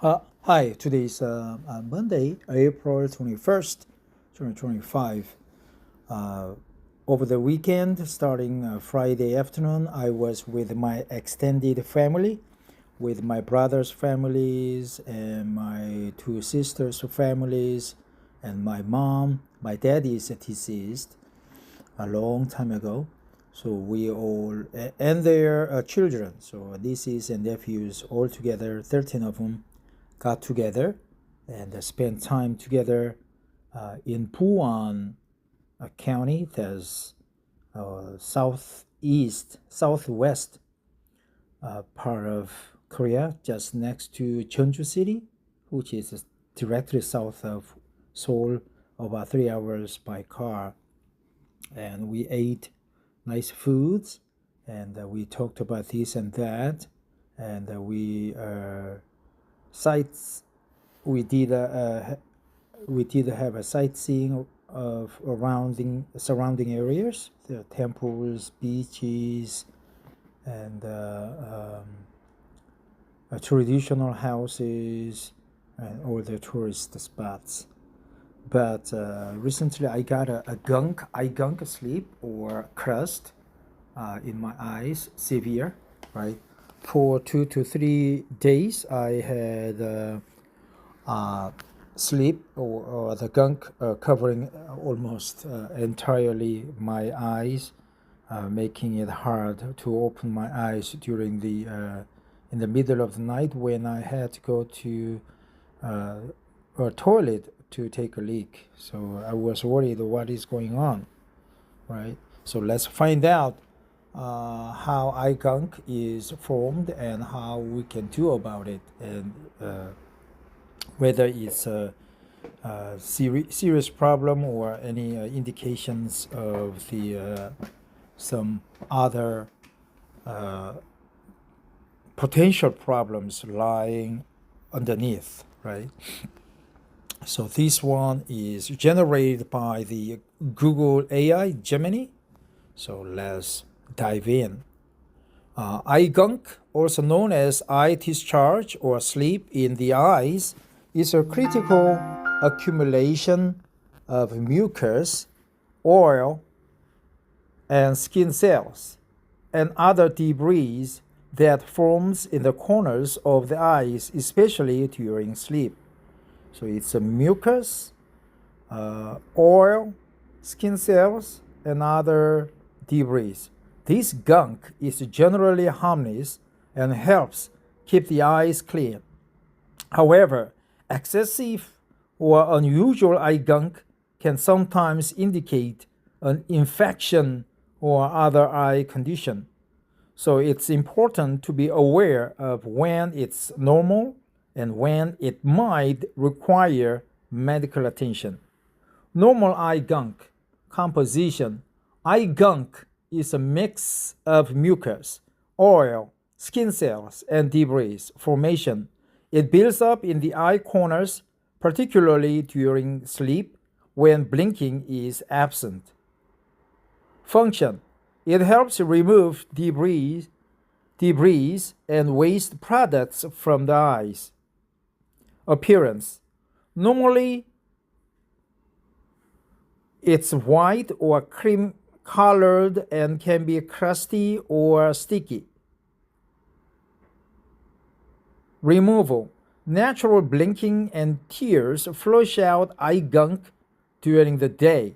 Hi, today is Monday, April 21st, 2025. Uh, Over the weekend, starting Friday afternoon, I was with my extended family, with my brother's families and my two sisters' families, and my mom. My dad is deceased a long time ago. So we all, and their children, so nieces and nephews, all together, 13 of them, got together and spent time together in Buan County, that's southwest part of Korea, just next to Jeonju City, which is directly south of Seoul, about 3 hours by car. And we ate nice foods, and we talked about this and that, and sites we did we did have a sightseeing of surrounding areas, the temples, beaches, and traditional houses, and all the tourist spots. But recently, I got eye gunk sleep or crust in my eyes, severe, right? For 2 to 3 days, I had sleep or the gunk covering almost entirely my eyes, making it hard to open my eyes during the in the middle of the night when I had to go to a toilet to take a leak. So I was worried what is going on, right? So let's find out how eye gunk is formed and how we can do about it, and whether it's a serious problem or any indications of the some other uh, potential problems lying underneath, right? So this one is generated by the Google AI Gemini. So let's dive in. Eye gunk, also known as eye discharge or sleep in the eyes, is a critical accumulation of mucus, oil, and skin cells, and other debris that forms in the corners of the eyes, especially during sleep. So it's a mucus, oil, skin cells, and other debris. This gunk is generally harmless and helps keep the eyes clean. However, excessive or unusual eye gunk can sometimes indicate an infection or other eye condition. So it's important to be aware of when it's normal and when it might require medical attention. Normal eye gunk composition. Eye gunk is a mix of mucus, oil, skin cells, and debris formation. It builds up in the eye corners, particularly during sleep when blinking is absent. Function. It helps remove debris and waste products from the eyes. Appearance. Normally, it's white or cream colored and can be crusty or sticky. Removal. Natural blinking and tears flush out eye gunk during the day.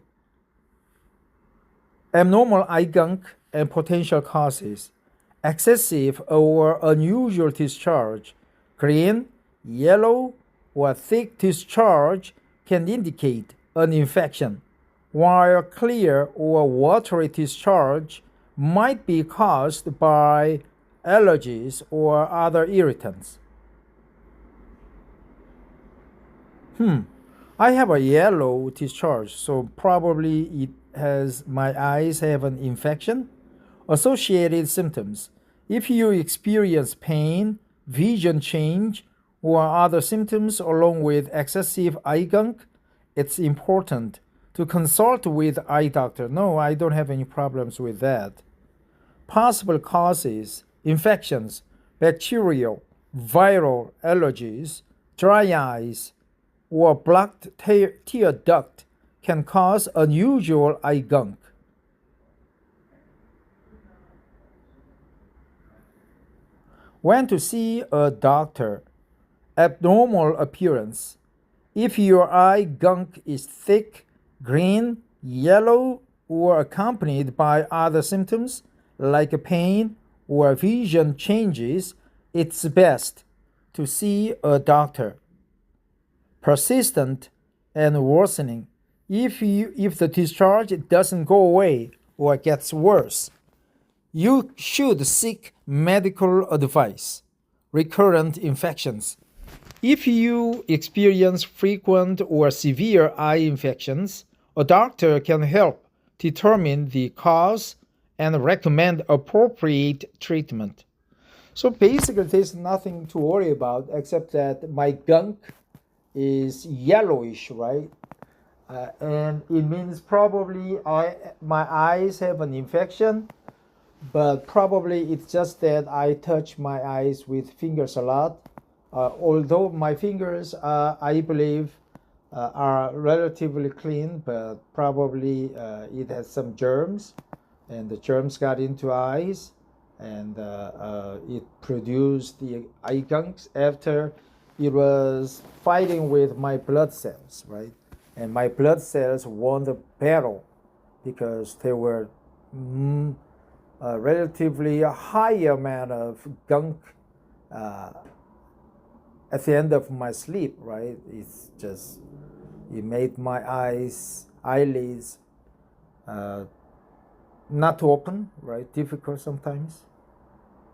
Abnormal eye gunk and potential causes. Excessive or unusual discharge. Green, yellow, or thick discharge can indicate an infection, while clear or watery discharge might be caused by allergies or other irritants. I have a yellow discharge, so probably it has my eyes have an infection. Associated symptoms. If you experience pain, vision change, or other symptoms along with excessive eye gunk, it's important to consult with eye doctor. No, I don't have any problems with that. Possible causes: infections, bacterial, viral allergies, dry eyes, or blocked tear duct can cause unusual eye gunk. When to see a doctor. Abnormal appearance. If your eye gunk is thick, green, yellow, or accompanied by other symptoms like pain or vision changes, it's best to see a doctor. Persistent and worsening. If the discharge doesn't go away or gets worse, you should seek medical advice. Recurrent infections. If you experience frequent or severe eye infections, a doctor can help determine the cause and recommend appropriate treatment. So basically, there's nothing to worry about except that my gunk is yellowish, right? And it means probably my eyes have an infection, but probably it's just that I touch my eyes with fingers a lot. Although my fingers, I believe, are relatively clean, but probably it has some germs, and the germs got into eyes, and it produced the eye gunks after it was fighting with my blood cells, right? And my blood cells won the battle because there were a relatively high amount of gunk at the end of my sleep, right? It made my eyelids not open, right? Difficult sometimes.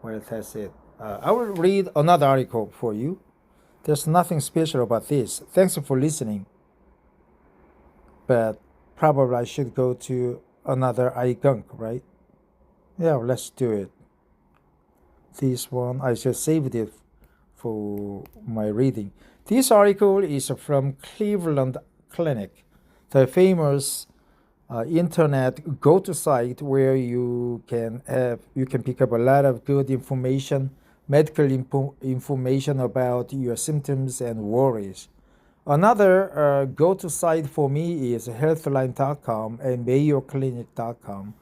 Well, that's it. I will read another article for you. There's nothing special about this. Thanks for listening. But probably I should go to another eye gunk, right? Yeah, let's do it. This one, I just saved it for my reading. This article is from Cleveland Clinic, the famous internet go-to site where you can pick up a lot of good information, medical information about your symptoms and worries. Another go-to site for me is healthline.com and mayoclinic.com.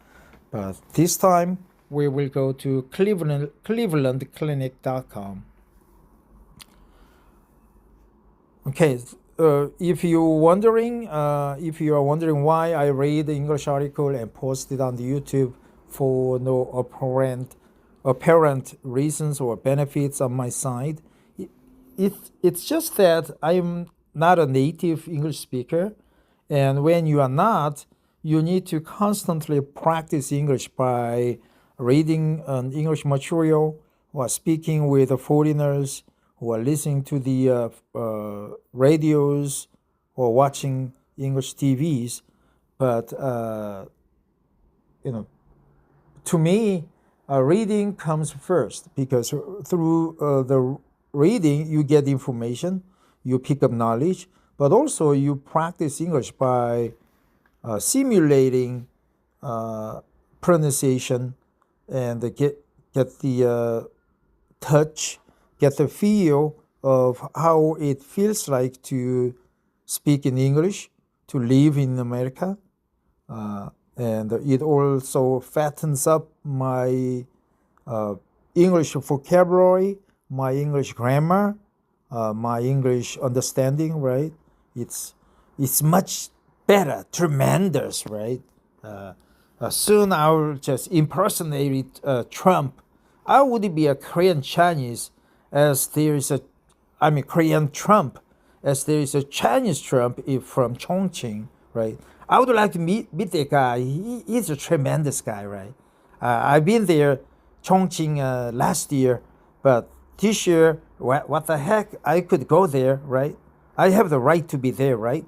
But this time we will go to clevelandclinic.com. Okay, if you are wondering why I read the English article and post it on the YouTube for no apparent reasons or benefits on my side, it's just that I'm not a native English speaker, and when you are not, you need to constantly practice English by reading an English material or speaking with foreigners or listening to the radios or watching English TVs. But, to me, reading comes first because through the reading, you get information, you pick up knowledge, but also you practice English by simulating pronunciation and get the touch, get the feel of how it feels like to speak in English, to live in America. And it also fattens up my English vocabulary, my English grammar, my English understanding, right? It's much better, tremendous, right? Soon I will just impersonate Trump. I would be a Korean Chinese as there is Korean Trump as there is a Chinese Trump from Chongqing, right? I would like to meet that guy. He's a tremendous guy, right? I've been there, Chongqing, last year, but this year, what the heck? I could go there, right? I have the right to be there, right?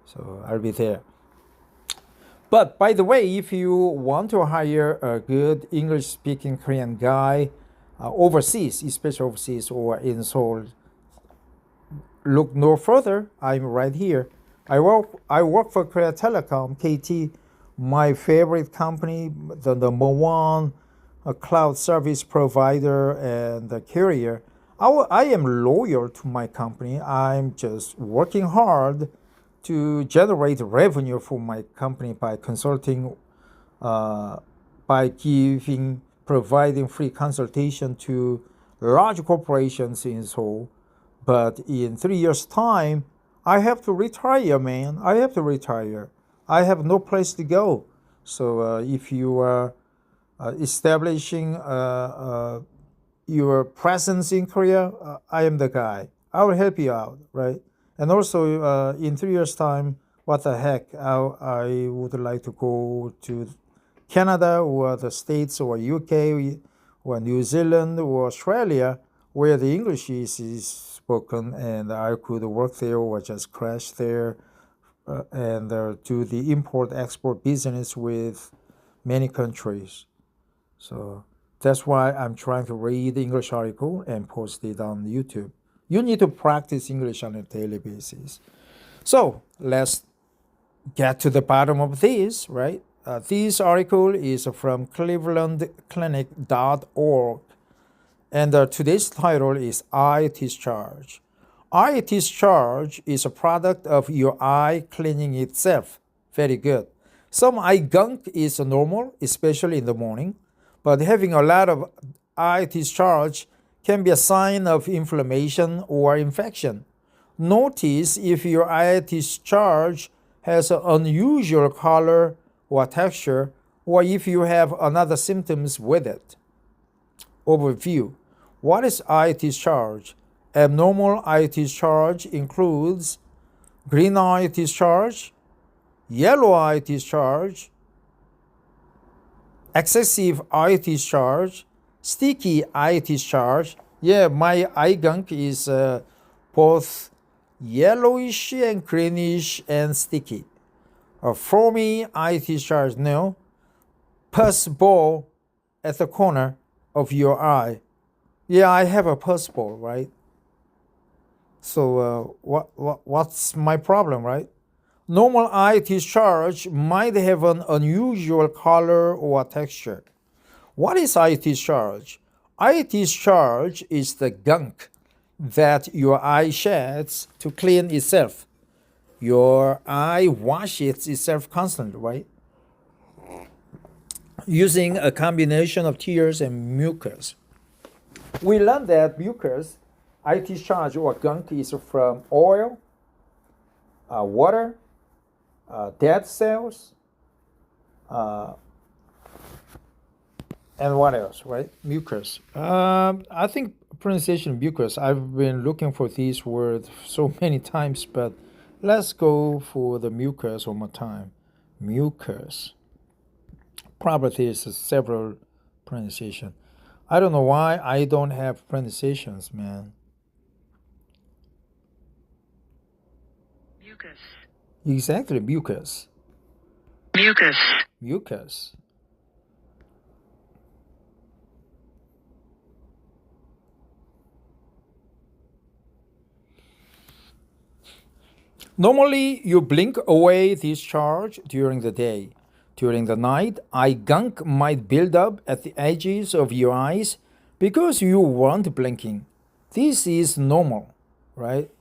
So I'll be there. But by the way, if you want to hire a good English-speaking Korean guy overseas, especially overseas or in Seoul, look no further. I'm right here. I work for Korea Telecom, KT, my favorite company, the number one cloud service provider and the carrier. I am loyal to my company. I'm just working hard to generate revenue for my company by consulting, uh, by providing free consultation to large corporations in Seoul. But in 3 years' time, I have to retire, man. I have to retire. I have no place to go. So if you are establishing your presence in Korea, I am the guy. I will help you out, right? And also, in 3 years' time, what the heck? I would like to go to Canada or the States or UK or New Zealand or Australia, where the English is spoken, and I could work there or just crash there and do the import-export business with many countries. So that's why I'm trying to read the English article and post it on YouTube. You need to practice English on a daily basis. So let's get to the bottom of this, right? This article is from clevelandclinic.org, and today's title is Eye Discharge. Eye discharge is a product of your eye cleaning itself. Very good. Some eye gunk is normal, especially in the morning, but having a lot of eye discharge can be a sign of inflammation or infection. Notice if your eye discharge has an unusual color or texture, or if you have another symptoms with it. Overview. What is eye discharge? Abnormal eye discharge includes green eye discharge, yellow eye discharge, excessive eye discharge, sticky eye discharge. Yeah, my eye gunk is both yellowish and greenish and sticky. A foamy eye discharge, no. Pus ball at the corner of your eye. Yeah, I have a pus ball, right? So what's my problem, right? Normal eye discharge might have an unusual color or texture. What is eye discharge? Eye discharge is the gunk that your eye sheds to clean itself. Your eye washes itself constantly, right? Using a combination of tears and mucus. We learned that mucus, eye discharge or gunk, is from oil, water, dead cells, and what else, right? Mucus. I think pronunciation mucus. I've been looking for these words so many times, but let's go for the mucus one more time. Mucus. Probably there's several pronunciation. I don't know why I don't have pronunciations, man. Mucus. Exactly, mucus. Mucus. Mucus. Normally, you blink away discharge during the day. During the night, eye gunk might build up at the edges of your eyes because you weren't blinking. This is normal, right?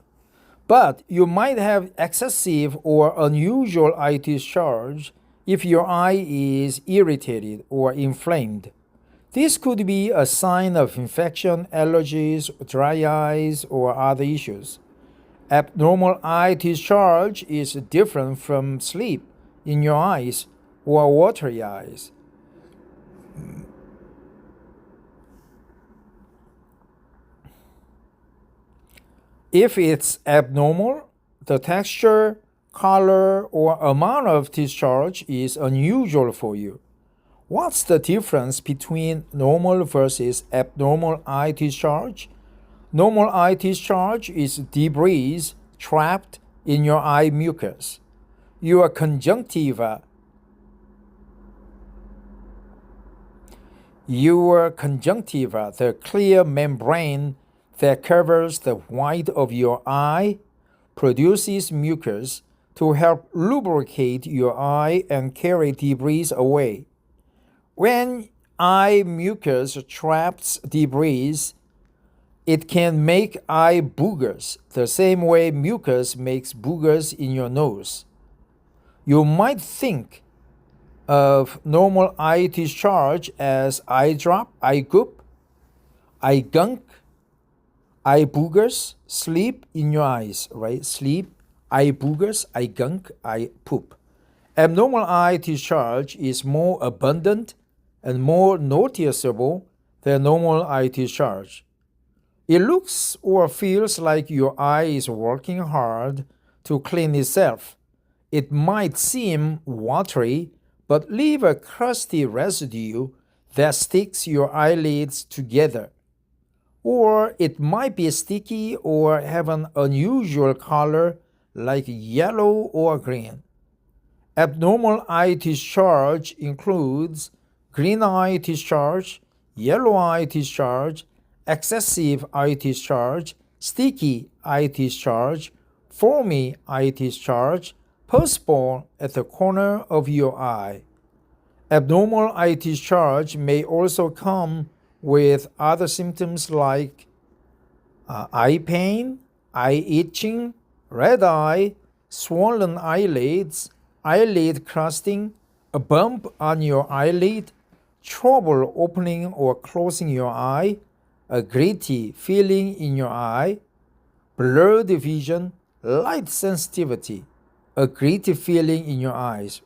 But you might have excessive or unusual eye discharge if your eye is irritated or inflamed. This could be a sign of infection, allergies, dry eyes, or other issues. Abnormal eye discharge is different from sleep in your eyes or watery eyes. If it's abnormal, the texture, color, or amount of discharge is unusual for you. What's the difference between normal versus abnormal eye discharge? Normal eye discharge is debris trapped in your eye mucus. Your conjunctiva, the clear membrane that covers the white of your eye, produces mucus to help lubricate your eye and carry debris away. When eye mucus traps debris, It can make eye boogers the same way mucus makes boogers in your nose. You might think of normal eye discharge as eye drop, eye goop, eye gunk, eye boogers, sleep in your eyes, right? Sleep, eye boogers, eye gunk, eye poop. Abnormal eye discharge is more abundant and more noticeable than normal eye discharge. It looks or feels like your eye is working hard to clean itself. It might seem watery, but leave a crusty residue that sticks your eyelids together. Or it might be sticky or have an unusual color like yellow or green. Abnormal eye discharge includes green eye discharge, yellow eye discharge, excessive eye discharge, sticky eye discharge, foamy eye discharge, pulseball at the corner of your eye. Abnormal eye discharge may also come with other symptoms like eye pain, eye itching, red eye, swollen eyelids, eyelid crusting, a bump on your eyelid, trouble opening or closing your eye, a gritty feeling in your eye, blurred vision, light sensitivity, a gritty feeling in your eyes.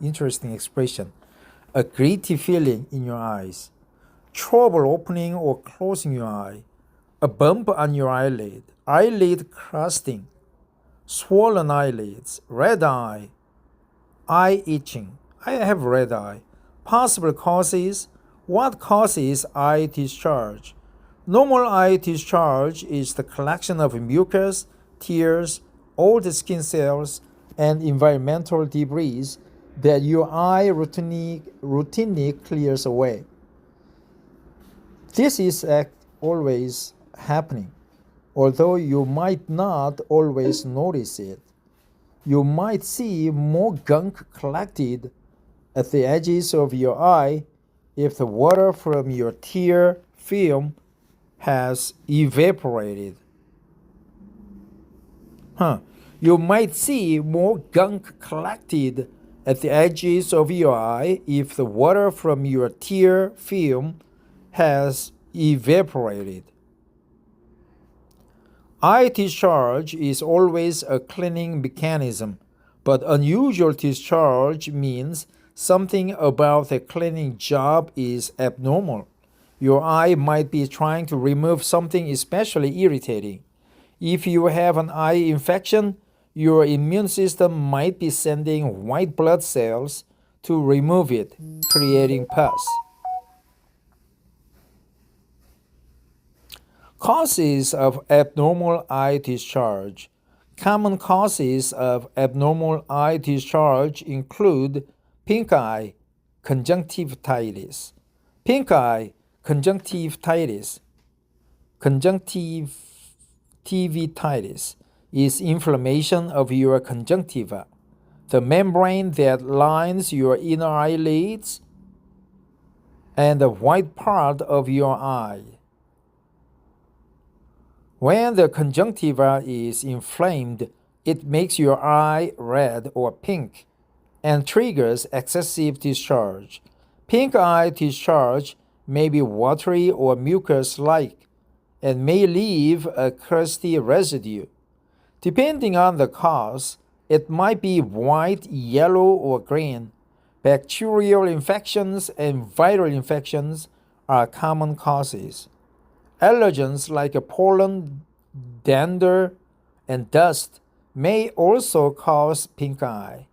Interesting expression. A gritty feeling in your eyes, trouble opening or closing your eye, a bump on your eyelid, eyelid crusting, swollen eyelids, red eye, eye itching. I have red eye. Possible causes. What causes eye discharge? Normal eye discharge is the collection of mucus, tears, old skin cells, and environmental debris that your eye routinely clears away. This is always happening, although you might not always notice it. You might see more gunk collected at the edges of your eye if the water from your tear film has evaporated. You might see more gunk collected at the edges of your eye if the water from your tear film has evaporated. Eye discharge is always a cleaning mechanism, but unusual discharge means something about the cleaning job is abnormal. Your eye might be trying to remove something especially irritating. If you have an eye infection, your immune system might be sending white blood cells to remove it, creating pus. Causes of abnormal eye discharge. Common causes of abnormal eye discharge include pink eye, conjunctivitis. Pink eye, conjunctivitis. Conjunctivitis is inflammation of your conjunctiva, the membrane that lines your inner eyelids and the white part of your eye. When the conjunctiva is inflamed, it makes your eye red or pink and triggers excessive discharge. Pink eye discharge may be watery or mucus-like and may leave a crusty residue. Depending on the cause, it might be white, yellow, or green. Bacterial infections and viral infections are common causes. Allergens like pollen, dander, and dust may also cause pink eye.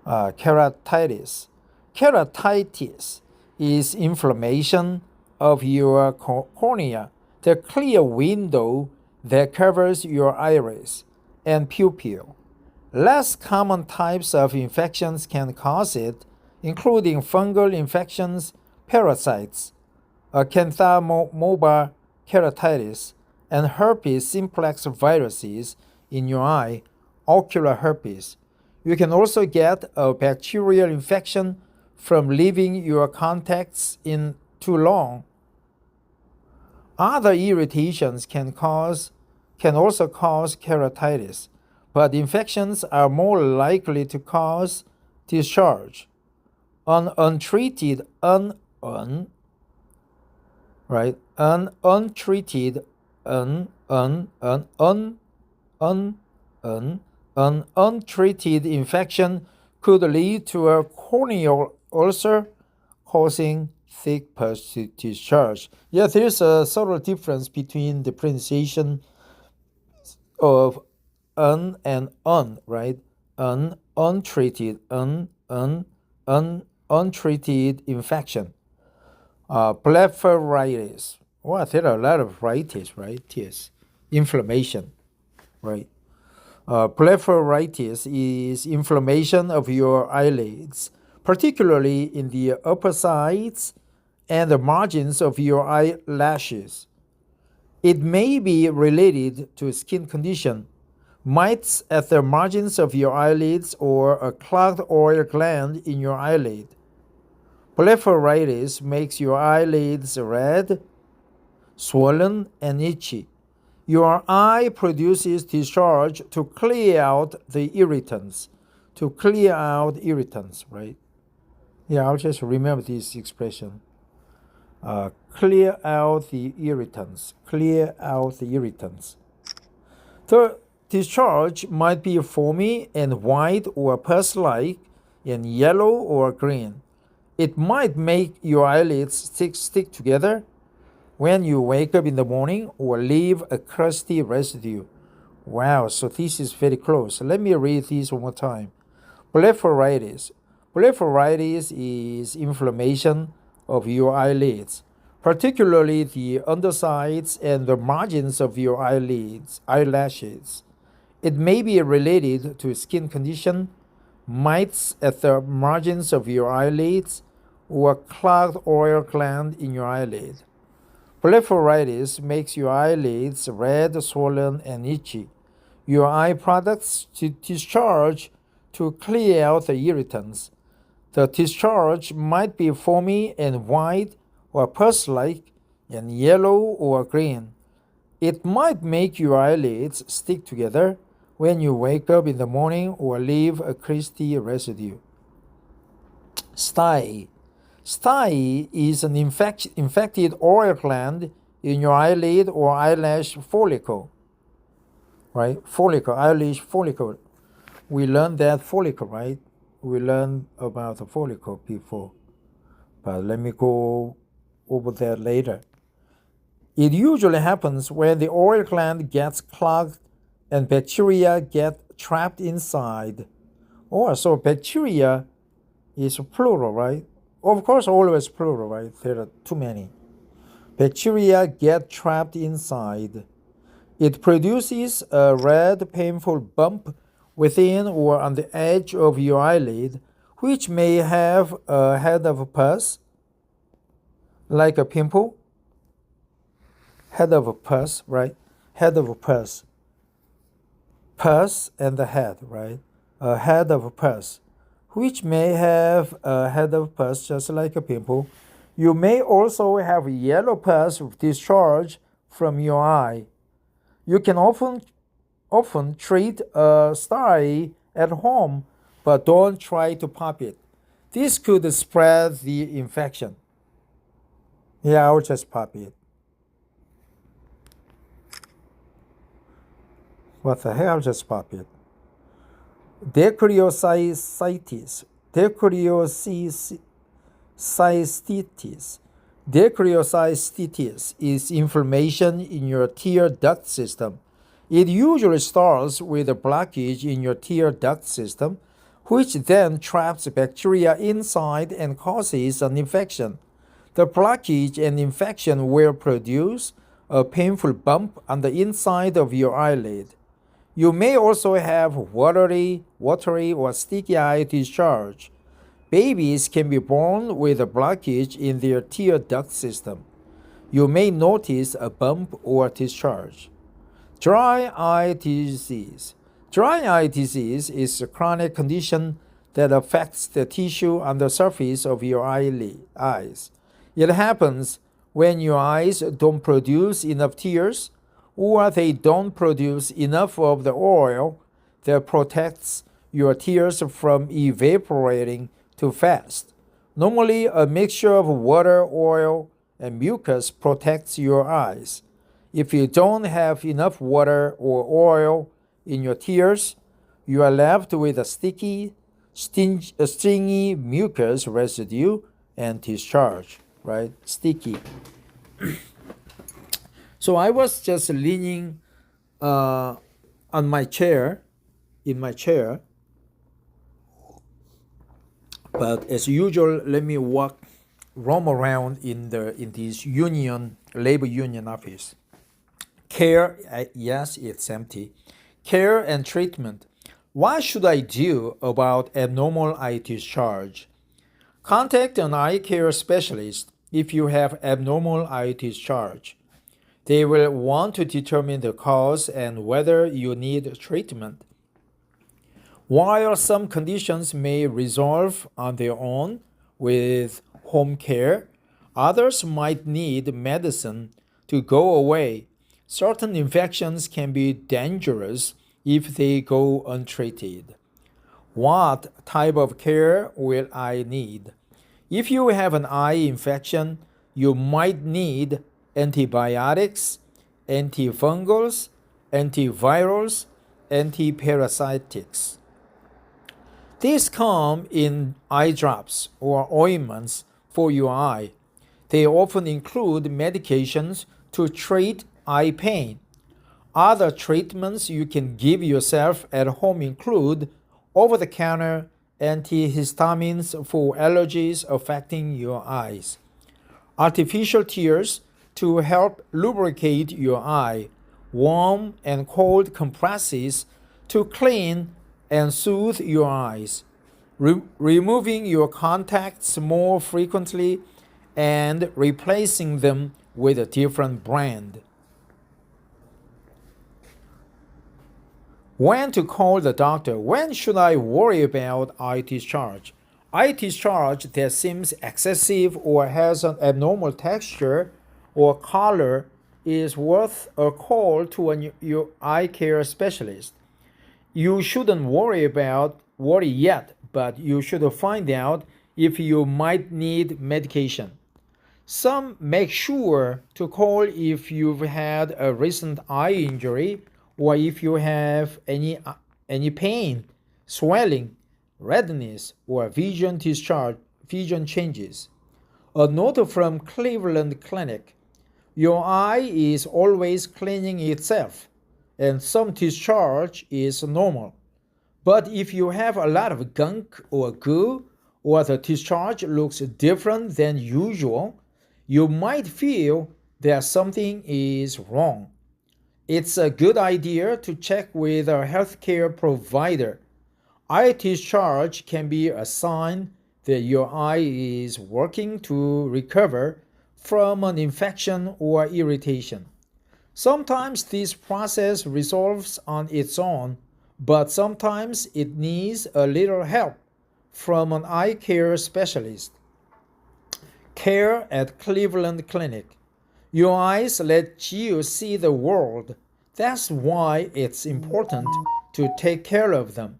Keratitis. Keratitis is inflammation of your cornea, the clear window that covers your iris and pupil. Less common types of infections can cause it, including fungal infections, parasites, Acanthamoeba keratitis, and herpes simplex viruses in your eye, ocular herpes. You can also get a bacterial infection from leaving your contacts in too long. Other irritations can also cause keratitis, but infections are more likely to cause discharge. Untreated untreated infection could lead to a corneal ulcer, causing thick pus discharge. Yeah, there's a subtle difference between the pronunciation of and right? Untreated, untreated infection. Blepharitis. Well, there are a lot of rhinitis, right? Yes. Inflammation, right? Blepharitis is inflammation of your eyelids, particularly in the upper sides and the margins of your eyelashes. It may be related to a skin condition, mites at the margins of your eyelids, or a clogged oil gland in your eyelid. Blepharitis makes your eyelids red, swollen, and itchy. Your eye produces discharge to clear out the irritants. Right? Yeah, I'll just remember this expression. Clear out the irritants. The discharge might be foamy and white or pus-like and yellow or green. It might make your eyelids stick together when you wake up in the morning or leave a crusty residue. Wow, so this is very close. Let me read this one more time. Blepharitis. Blepharitis is inflammation of your eyelids, particularly the undersides and the margins of your eyelashes. It may be related to skin condition, mites at the margins of your eyelids, or a clogged oil gland in your eyelid. Blepharitis makes your eyelids red, swollen, and itchy. Your eye products discharge to clear out the irritants. The discharge might be foamy and white or pus-like and yellow or green. It might make your eyelids stick together when you wake up in the morning or leave a crusty residue. Stye. Stye is an infected oil gland in your eyelid or eyelash follicle. Right? Eyelash follicle. We learned that follicle, right? We learned about the follicle before. But let me go over that later. It usually happens when the oil gland gets clogged and bacteria get trapped inside. So bacteria is plural, right? Of course, always plural, right? There are too many. Bacteria get trapped inside. It produces a red, painful bump within or on the edge of your eyelid, which may have a head of pus, like a pimple. Head of pus, right? Head of pus. Pus and the head, right? A head of pus, which may have a head of pus just like a pimple. You may also have yellow pus discharge from your eye. You can often treat a stye at home, but don't try to pop it. This could spread the infection. Yeah, I'll just pop it. What the hell? I'll just pop it. Dacryocystitis. Dacryocystitis is inflammation in your tear duct system. It usually starts with a blockage in your tear duct system, which then traps bacteria inside and causes an infection. The blockage and infection will produce a painful bump on the inside of your eyelid. You may also have watery or sticky eye discharge. Babies can be born with a blockage in their tear duct system. You may notice a bump or discharge. Dry eye disease. Dry eye disease is a chronic condition that affects the tissue on the surface of your eyes. It happens when your eyes don't produce enough tears, or they don't produce enough of the oil that protects your tears from evaporating too fast. Normally, a mixture of water, oil, and mucus protects your eyes. If you don't have enough water or oil in your tears, you are left with a sticky, stringy mucus residue and discharge, right? Sticky. So I was just leaning on my chair, in my chair. But as usual, let me roam around in this labor union office. Care, yes, it's empty. Care and treatment. What should I do about abnormal eye discharge? Contact an eye care specialist if you have abnormal eye discharge. They will want to determine the cause and whether you need treatment. While some conditions may resolve on their own with home care, others might need medicine to go away. Certain infections can be dangerous if they go untreated. What type of care will I need? If you have an eye infection, you might need antibiotics, antifungals, antivirals, antiparasitics. These come in eye drops or ointments for your eye. They often include medications to treat eye pain. Other treatments you can give yourself at home include over-the-counter antihistamines for allergies affecting your eyes, artificial tears to help lubricate your eye, warm and cold compresses to clean and soothe your eyes, removing your contacts more frequently and replacing them with a different brand. When to call the doctor? When should I worry about eye discharge? Eye discharge that seems excessive or has an abnormal texture or color is worth a call to your eye care specialist. You shouldn't worry yet, but you should find out if you might need medication. Some make sure to call if you've had a recent eye injury or if you have any pain, swelling, redness, or vision changes. A note from Cleveland Clinic. Your eye is always cleaning itself, and some discharge is normal. But if you have a lot of gunk or goo, or the discharge looks different than usual, you might feel that something is wrong. It's a good idea to check with a healthcare provider. Eye discharge can be a sign that your eye is working to recover from an infection or irritation. Sometimes this process resolves on its own, but sometimes it needs a little help from an eye care specialist. Care at Cleveland Clinic. Your eyes let you see the world. That's why it's important to take care of them.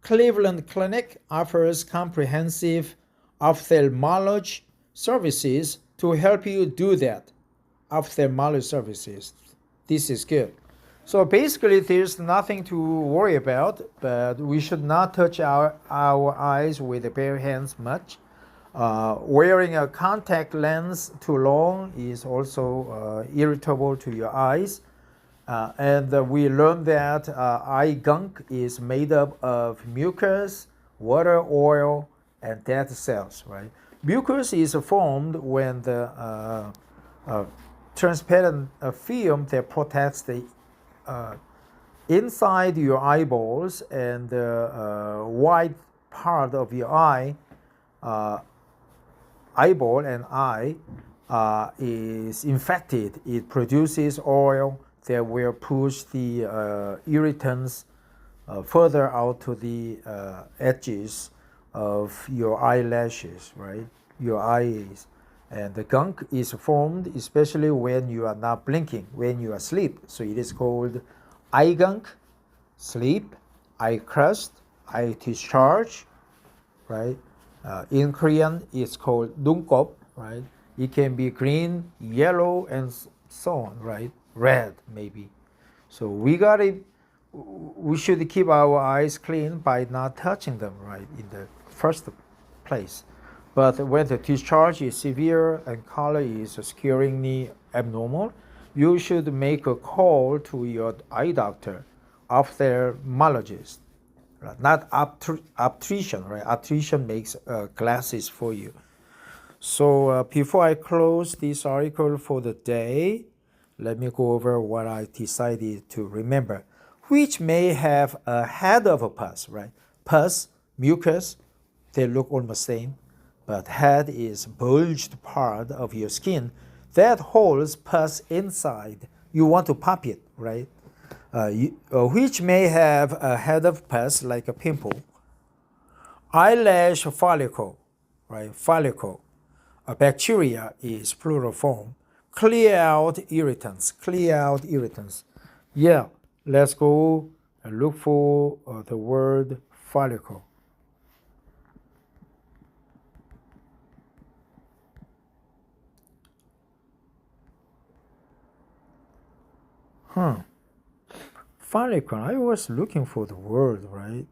Cleveland Clinic offers comprehensive ophthalmology services to help you do that. Ophthalmology services. This is good. So basically, there's nothing to worry about, but we should not touch our eyes with bare hands much. Wearing a contact lens too long is also irritable to your eyes. And we learned that eye gunk is made up of mucus, water, oil, and dead cells, right? Mucus is formed when the transparent film that protects the inside your eyeballs and the white part of your eyeball and eye is infected. It produces oil that will push the irritants further out to the edges of your eyelashes, right? Your eyes. And the gunk is formed especially when you are not blinking, when you are asleep. So it is called eye gunk, sleep, eye crust, eye discharge, right? In Korean, it's called 눈곱, right? It can be green, yellow, and so on, right? Red, maybe. So we should keep our eyes clean by not touching them, right, in the first place. But when the discharge is severe and color is scaringly abnormal, you should make a call to your eye doctor, ophthalmologist, right? Not optician, right? Optician makes glasses for you. So before I close this article for the day, let me go over what I decided to remember, which may have a head of a pus, right? Pus, mucus, they look almost same, but head is bulged part of your skin that holds pus inside. You want to pop it, right? Which may have a head of pus like a pimple. Eyelash follicle, right? Follicle. A bacteria is plural form. Clear out irritants. Clear out irritants. Yeah, let's go and look for the word follicle. Follicle. I was looking for the word, right?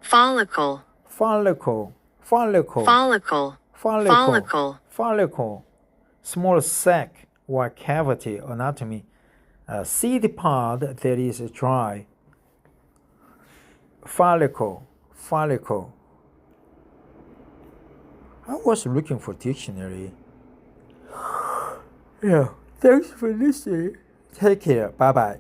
Follicle. Follicle. Follicle. Follicle. Follicle. Follicle. Follicle. Small sac or cavity anatomy. Seed pod that is dry. Follicle. Follicle. I was looking for dictionary. Yeah, thanks for listening. Take care. Bye bye.